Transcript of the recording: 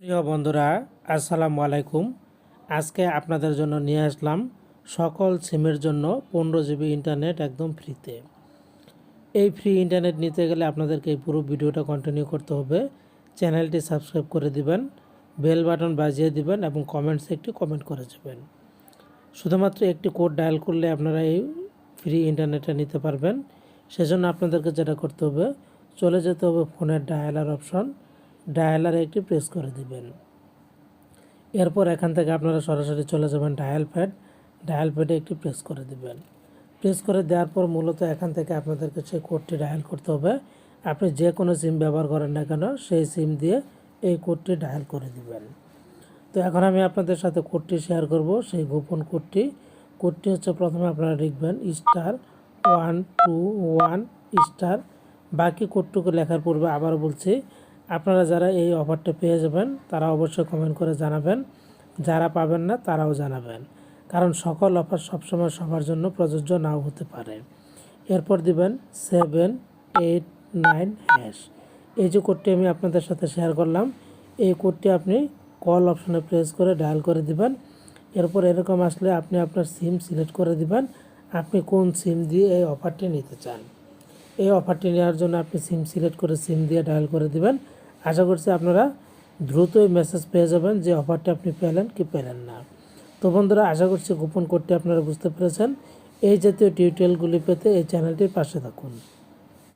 প্রিয় বন্ধুরা, আসসালামু আলাইকুম। আজকে আপনাদের জন্য নিয়ে আসলাম সকল সিমের জন্য 15 জিবি ইন্টারনেট একদম ফ্রিতে। এই ফ্রি ইন্টারনেট নিতে গেলে আপনাদেরকে এই পুরো ভিডিওটা কন্টিনিউ করতে হবে। চ্যানেলটি সাবস্ক্রাইব করে দিবেন, বেল বাটন বাজিয়ে দিবেন এবং কমেন্টসে একটি কমেন্ট করে যাবেন। শুধুমাত্র একটি কোড ডায়াল করলে আপনারা এই ফ্রি ইন্টারনেটটা নিতে পারবেন। সেজন্য আপনাদেরকে যেটা করতে হবে, চলে যেতে হবে ফোনের ডায়ালার অপশন, ডায়ালারে একটি প্রেস করে দিবেন। এরপর এখান থেকে আপনারা সরাসরি চলে যাবেন ডায়াল প্যাডে একটি প্রেস করে দিবেন। প্রেস করে দেওয়ার পর মূলত এখান থেকে আপনাদেরকে সেই কোডটি ডায়াল করতে হবে। আপনি যে কোনো সিম ব্যবহার করেন না কেন, সেই সিম দিয়ে এই কোডটি ডায়াল করে দিবেন। তো এখন আমি আপনাদের সাথে কোডটি শেয়ার করব, সেই গোপন কোডটি হচ্ছে প্রথমে আপনারা লিখবেন *121*, বাকি কোডটুকু লেখার পূর্বে আবারও বলছি, আপনারা যারা এই অফারটা পেয়ে যাবেন তারা অবশ্যই কমেন্ট করে জানাবেন, যারা পাবেন না তারাও জানাবেন, কারণ সকল অফার সবসময় সবার জন্য প্রযোজ্য নাও হতে পারে। এরপর দিবেন 789#। এই যে কোডটি আমি আপনাদের সাথে শেয়ার করলাম, এই কোডটি আপনি কল অপশনে প্রেস করে ডায়াল করে দিবেন। এরপর এরকম আসলে আপনি আপনার সিম সিলেক্ট করে দিবেন, আপনি কোন সিম দিয়ে এই অফারটি নিতে চান। এই অফারটি নেওয়ার জন্য আপনি সিম সিলেক্ট করে সিম দিয়ে ডায়াল করে দিবেন। আশা করছি আপনারা দ্রুতই মেসেজ পেয়ে যাবেন যে অফারটি আপনি পেলেন কি পেলেন না। তো বন্ধুরা, আশা করছি গোপন কোডটি আপনারা বুঝতে পেরেছেন। এই জাতীয় টিউটোরিয়ালগুলি পেতে এই চ্যানেলটির পাশে থাকুন।